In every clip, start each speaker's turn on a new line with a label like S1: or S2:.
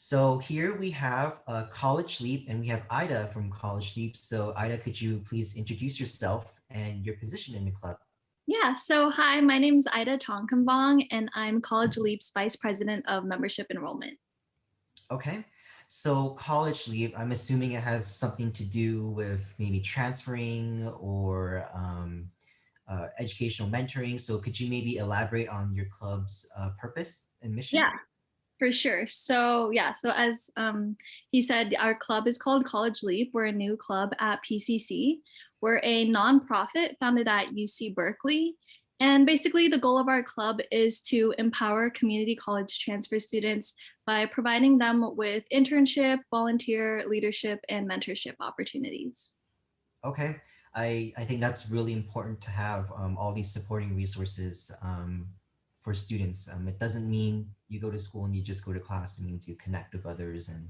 S1: So here we have College Leap, and we have Ida from College Leap. So Ida, could you please introduce yourself and your position in the club?
S2: Yeah, so hi, my name is Ida Tongkambong, and I'm College Leap's Vice President of Membership Enrollment.
S1: Okay, so College Leap, I'm assuming it has something to do with maybe transferring or educational mentoring. So could you maybe elaborate on your club's purpose and mission?
S2: Yeah, for sure. So as he said, our club is called College Leap. We're a new club at PCC. We're a nonprofit founded at UC Berkeley. And basically, the goal of our club is to empower community college transfer students by providing them with internship, volunteer, leadership, and mentorship opportunities.
S1: Okay, I think that's really important to have all these supporting resources for students. It doesn't mean you go to school and you just go to class. It means you connect with others and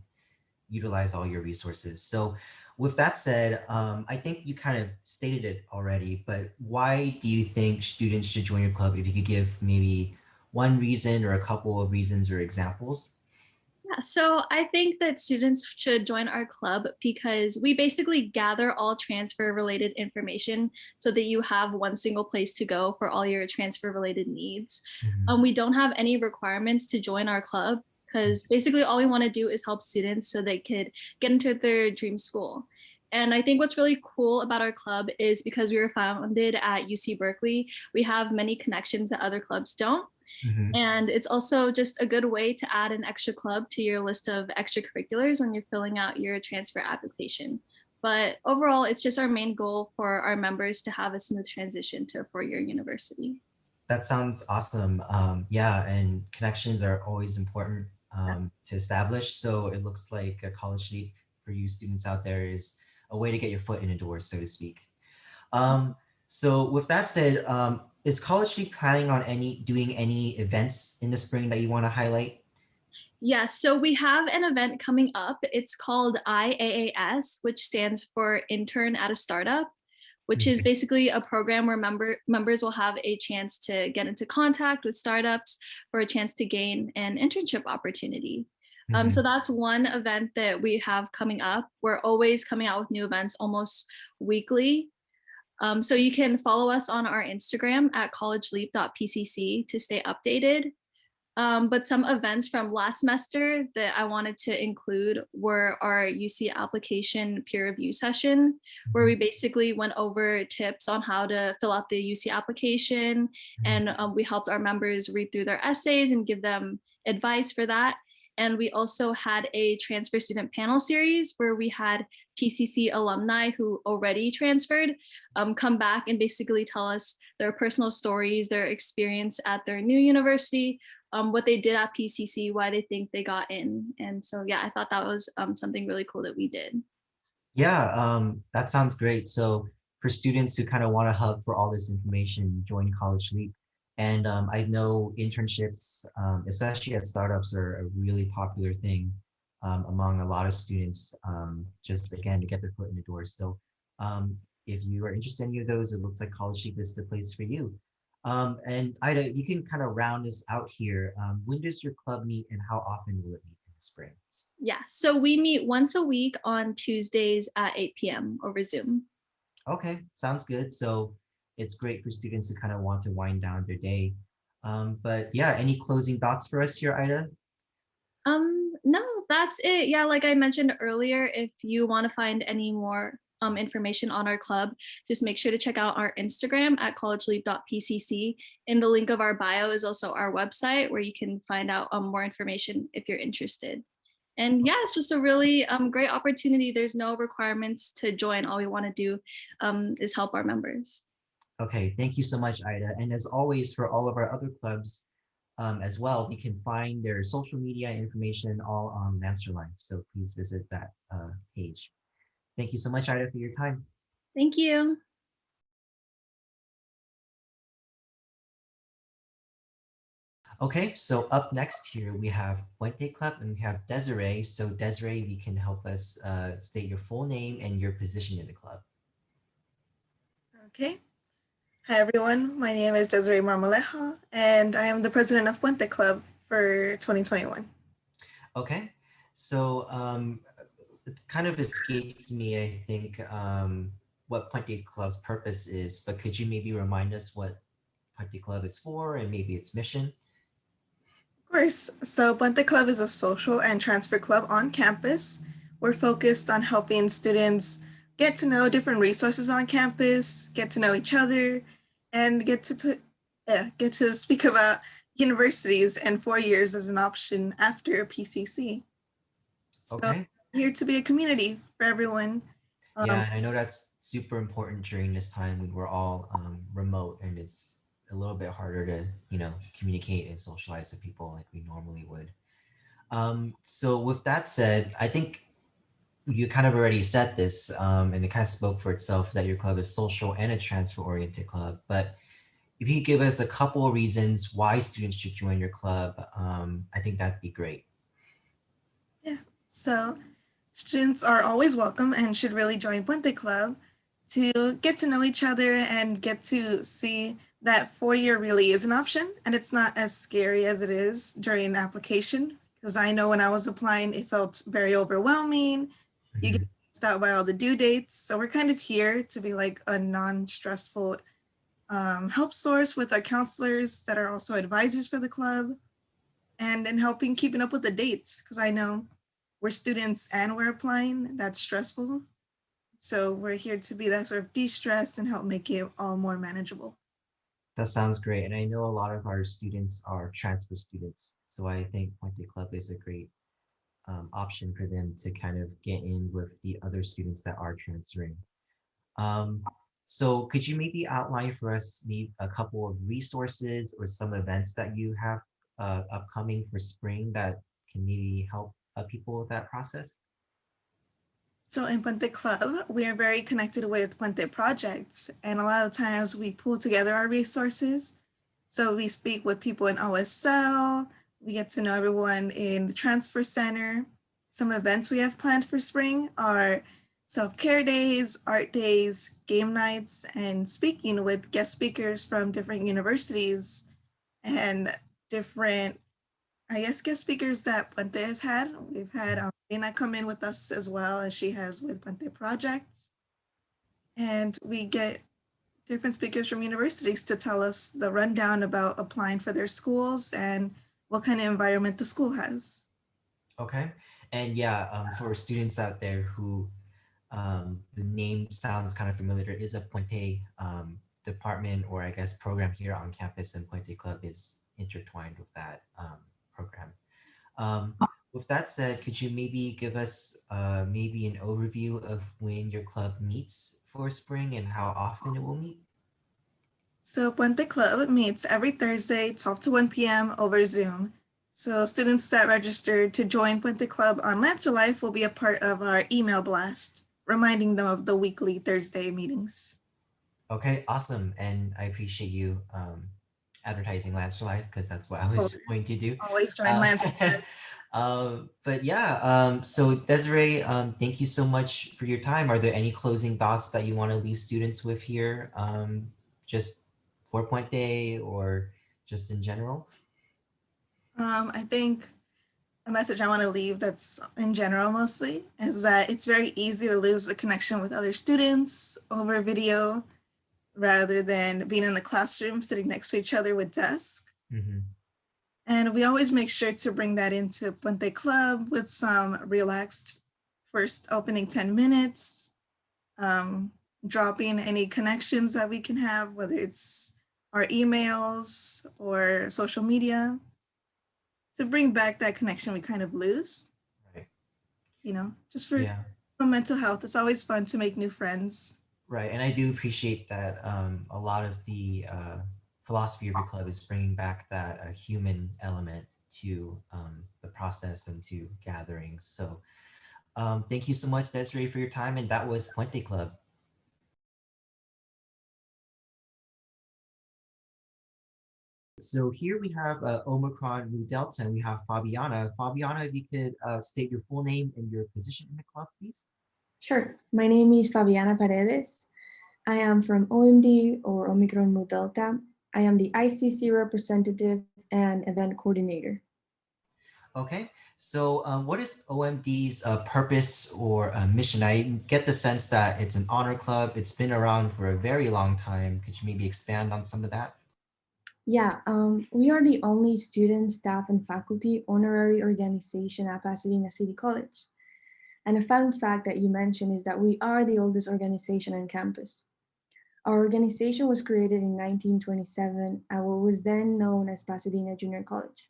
S1: utilize all your resources. So with that said, I think you kind of stated it already, but why do you think students should join your club? If you could give maybe one reason or a couple of reasons or examples.
S2: Yeah, so I think that students should join our club because we basically gather all transfer related information so that you have one single place to go for all your transfer related needs.
S1: Mhm.
S2: We don't have any requirements to join our club because basically all we want to do is help students so they could get into their dream school. And I think what's really cool about our club is because we were founded at UC Berkeley, we have many connections that other clubs don't.
S1: Mhm.
S2: And it's also just a good way to add an extra club to your list of extracurriculars when you're filling out your transfer application. But overall, it's just our main goal for our members to have a smooth transition to a four-year university.
S1: That sounds awesome. Yeah, and connections are always important to establish. So it looks like a College Leap for you students out there is a way to get your foot in the door, so to speak. Um, so with that said, is College Leap planning on doing any events in the spring that you want to highlight?
S2: Yeah, so we have an event coming up. It's called IAAS, which stands for Intern at a Startup, which is
S1: Mhm.
S2: basically a program where members will have a chance to get into contact with startups for a chance to gain an internship opportunity. So
S1: Mhm.
S2: that's one event that we have coming up. We're always coming out with new events almost weekly. So you can follow us on our Instagram at collegeleap.pcc to stay updated. But some events from last semester that I wanted to include were our UC application peer review session, where
S1: Mhm.
S2: we basically went over tips on how to fill out the UC application.
S1: Mhm.
S2: And we helped our members read through their essays and give them advice for that. And we also had a transfer student panel series where we had PCC alumni who already transferred come back and basically tell us their personal stories, their experience at their new university, what they did at PCC, why they think they got in. And so, yeah, I thought that was something really cool that we did.
S1: Yeah, that sounds great. So for students who kind of want a hub for all this information, join College Leap. And I know internships, especially at startups, are a really popular thing among a lot of students, just again, to get their foot in the door. So if you are interested in any of those, it looks like College Leap is the place for you. And Ida, you can kind of round this out here. When does your club meet and how often will it meet in the spring?
S2: Yeah, so we meet once a week on Tuesdays at 8 p.m. over Zoom.
S1: Okay, sounds good. So it's great for students who kind of want to wind down their day. But yeah, any closing thoughts for us here, Ida?
S2: No, that's it. Yeah, like I mentioned earlier, if you want to find any more information on our club, just make sure to check out our Instagram at collegeleap.pcc. In the link of our bio is also our website where you can find out more information if you're interested. And yeah, it's just a really great opportunity. There's no requirements to join. All we want to do is help our members.
S1: Okay, thank you so much, Ida. And as always, for all of our other clubs as well, we can find their social media information all on Lancer Life. So please visit that page. Thank you so much, Ida, for your time.
S2: Thank you.
S1: Okay, so up next here we have Puente Club and we have Desiree. So Desiree, you can help us state your full name and your position in the club.
S3: Okay. Hi, everyone. My name is Desiree Marmolejo, and I am the president of Puente Club for 2021.
S1: Okay, So it kind of escapes me, I think, what Puente Club's purpose is, but could you maybe remind us what Puente Club is for and maybe its mission?
S3: Of course. So Puente Club is a social and transfer club on campus. We're focused on helping students get to know different resources on campus, get to know each other, and get to speak about universities and 4 years as an option after PCC. So
S1: Okay.
S3: here to be a community for everyone.
S1: Yeah,
S3: Um,
S1: and I know that's super important during this time when we're all remote and it's a little bit harder to, communicate and socialize with people like we normally would. So with that said, I think you kind of already said this, and it kind of spoke for itself that your club is social and a transfer-oriented club. But if you could give us a couple of reasons why students should join your club, I think that'd be great.
S3: yeah. So students are always welcome and should really join Puente Club to get to know each other and get to see that 4 year really is an option and it's not as scary as it is during application. Because I know when I was applying, it felt very overwhelming. You get
S1: Mhm.
S3: stressed out by all the due dates. So we're kind of here to be like a non-stressful help source with our counselors that are also advisors for the club and in helping keeping up with the dates because I know we're students and we're applying. That's stressful. So we're here to be that sort of de-stress and help make it all more manageable.
S1: That sounds great. And I know a lot of our students are transfer students. So I think Puente Club is a great option for them to kind of get in with the other students that are transferring. Um, so could you maybe outline for us maybe a couple of resources or some events that you have upcoming for spring that can maybe help people with that process?
S3: So in Puente Club, we are very connected with Puente projects. And a lot of times we pull together our resources. So we speak with people in OSL, we get to know everyone in the transfer center. Some events we have planned for spring are self-care days, art days, game nights, and speaking with guest speakers from different universities and different, I guess, guest speakers that Puente has had. We've had Dana come in with us as well as she has with Puente Projects. And we get different speakers from universities to tell us the rundown about applying for their schools and what kind of environment the school has.
S1: Okay. And yeah, for students out there who the name sounds kind of familiar, there is a Puente department or I guess program here on campus, and Puente Club is intertwined with that program. Um, with that said, could you maybe give us maybe an overview of when your club meets for spring and how often it will meet?
S3: So Puente Club meets every Thursday, 12 to 1 p.m. over Zoom. So students that registered to join Puente Club on LancerLife will be a part of our email blast, reminding them of the weekly Thursday meetings.
S1: Okay, awesome. And I appreciate you advertising Lance Life because that's what I was going to do.
S3: Always join
S1: Uh,
S3: Lance.
S1: but yeah, so Desiree, thank you so much for your time. Are there any closing thoughts that you want to leave students with here? Just 4 Point Day or just in general?
S3: I think a message I want to leave that's in general mostly is that it's very easy to lose the connection with other students over video rather than being in the classroom sitting next to each other with desks.
S1: Mm-hmm.
S3: And we always make sure to bring that into Puente Club with some relaxed first opening 10 minutes, um, dropping any connections that we can have, whether it's our emails or social media, to bring back that connection we kind of lose,
S1: Right.
S3: just for
S1: Yeah.
S3: mental health. It's always fun to make new friends.
S1: Right, and I do appreciate that a lot of the philosophy of your club is bringing back that human element to the process and to gatherings. So thank you so much, Desiree, for your time, and that was Puente Club. So here we have Omicron Mu Delta, and we have Fabiana. Fabiana, if you could state your full name and your position in the club, please.
S4: Sure. My name is Fabiana Paredes. I am from OMD or Omicron Mu Delta. I am the ICC representative and event coordinator.
S1: Okay, so what is OMD's purpose or mission? I get the sense that it's an honor club. It's been around for a very long time. Could you maybe expand on some of that?
S4: Yeah, we are the only student, staff, and faculty honorary organization at Pasadena City College. And a fun fact that you mentioned is that we are the oldest organization on campus. Our organization was created in 1927 at what was then known as Pasadena Junior College.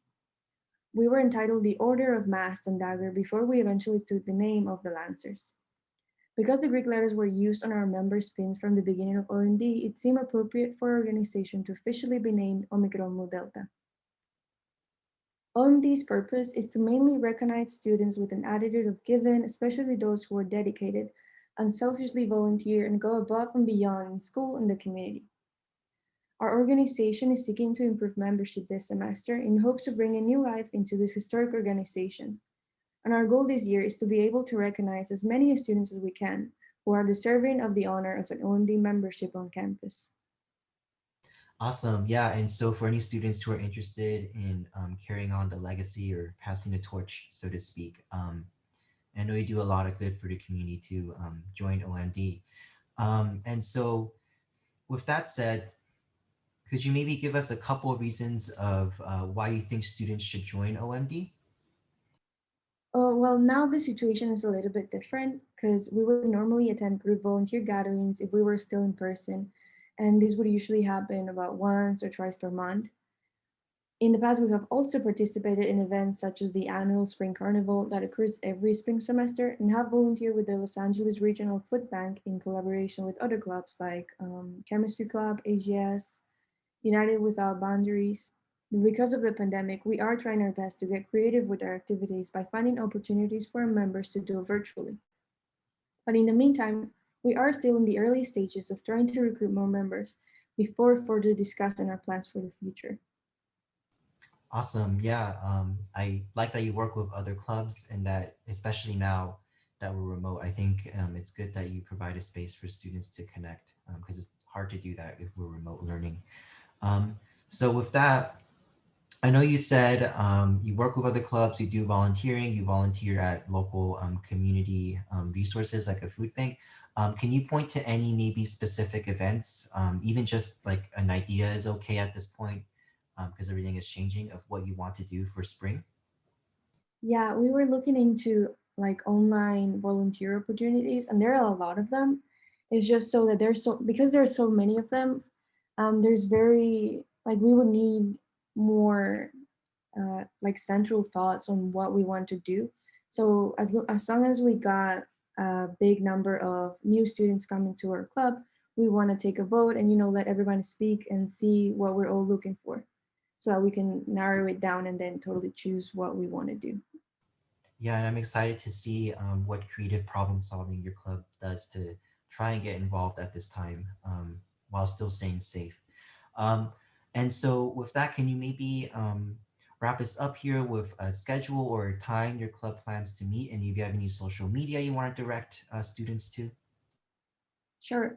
S4: We were entitled the Order of Mast and Dagger before we eventually took the name of the Lancers. Because the Greek letters were used on our members' pins from the beginning of OMD, it seemed appropriate for our organization to officially be named Omicron Mu Delta. OMD's purpose is to mainly recognize students with an attitude of giving, especially those who are dedicated, unselfishly volunteer, and go above and beyond in school and the community. Our organization is seeking to improve membership this semester in hopes of bringing new life into this historic organization. And our goal this year is to be able to recognize as many students as we can who are deserving of the honor of an OMD membership on campus.
S1: Awesome. Yeah. And so for any students who are interested in carrying on the legacy or passing the torch, so to speak, I know you do a lot of good for the community to join OMD. And so with that said, could you maybe give us a couple of reasons of why you think students should join OMD?
S4: Oh, well, now the situation is a little bit different because we would normally attend group volunteer gatherings if we were still in person, and this would usually happen about once or twice per month. In the past, we have also participated in events such as the annual Spring Carnival that occurs every spring semester and have volunteered with the Los Angeles Regional Food Bank in collaboration with other clubs like Chemistry Club, AGS, United Without Boundaries. Because of the pandemic, we are trying our best to get creative with our activities by finding opportunities for our members to do it virtually. But in the meantime, we are still in the early stages of trying to recruit more members before further discussing our plans for the future.
S1: Awesome. Yeah. I like that you work with other clubs and that, especially now that we're remote, I think it's good that you provide a space for students to connect because it's hard to do that if we're remote learning. Um, so with that, I know you said you work with other clubs, you do volunteering, you volunteer at local community resources like a food bank. Can you point to any maybe specific events, even just like an idea is okay at this point, because everything is changing of what you want to do for spring?
S4: Yeah, we were looking into like online volunteer opportunities, and there are a lot of them. It's just so that there's so because there are so many of them, there's very like we would need more like central thoughts on what we want to do. So as long as we got a big number of new students coming to our club, we want to take a vote and let everyone speak and see what we're all looking for, so that we can narrow it down and then totally choose what we want to do.
S1: Yeah, and I'm excited to see what creative problem solving your club does to try and get involved at this time while still staying safe. Um, and so with that, can you maybe wrap us up here with a schedule or a time your club plans to meet, and if you have any social media you want to direct students to?
S4: Sure.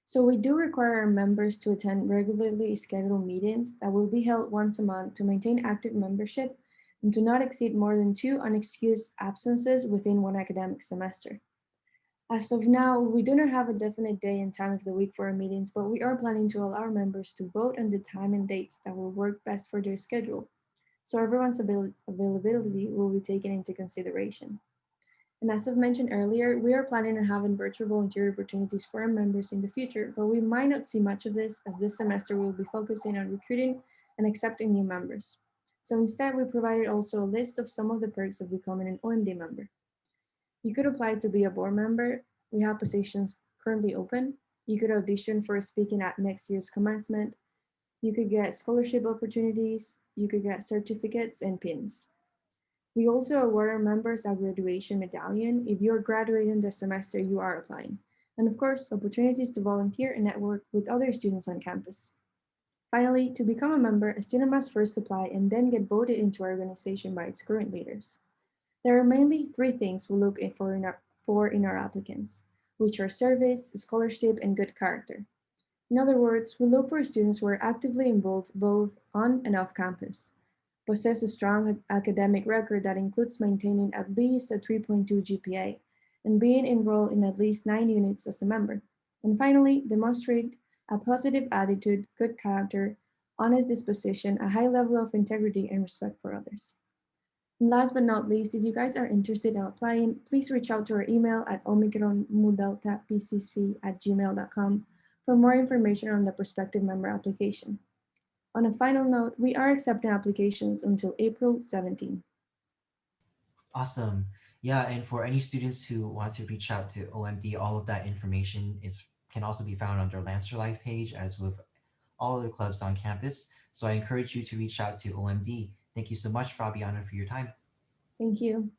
S4: So we do require our members to attend regularly scheduled meetings that will be held once a month to maintain active membership and to not exceed more than 2 unexcused absences within one academic semester. As of now, we do not have a definite day and time of the week for our meetings, but we are planning to allow our members to vote on the time and dates that will work best for their schedule. So everyone's availability will be taken into consideration. And as I've mentioned earlier, we are planning on having virtual volunteer opportunities for our members in the future, but we might not see much of this as this semester we'll be focusing on recruiting and accepting new members. So instead, we provided also a list of some of the perks of becoming an OMD member. You could apply to be a board member. We have positions currently open. You could audition for speaking at next year's commencement. You could get scholarship opportunities. You could get certificates and pins. We also award our members a graduation medallion if you're graduating the semester you are applying. And of course, opportunities to volunteer and network with other students on campus. Finally, to become a member, a student must first apply and then get voted into our organization by its current leaders. There are mainly three things we look for in our applicants, which are service, scholarship, and good character. In other words, we look for students who are actively involved both on and off campus. possess a strong academic record that includes maintaining at least a 3.2 GPA, and being enrolled in at least 9 units as a member. And finally, demonstrate a positive attitude, good character, honest disposition, a high level of integrity, and respect for others. And last but not least, if you guys are interested in applying, please reach out to our email at Omicron Mu Delta PCC at gmail.com for more information on the prospective member application. On a final note, we are accepting applications until April 17.
S1: Awesome. Yeah, and for any students who want to reach out to OMD, all of that information can also be found on their Lancer Life page, as with all other clubs on campus. So I encourage you to reach out to OMD. Thank you so much, Fabiana, for your time.
S4: Thank you.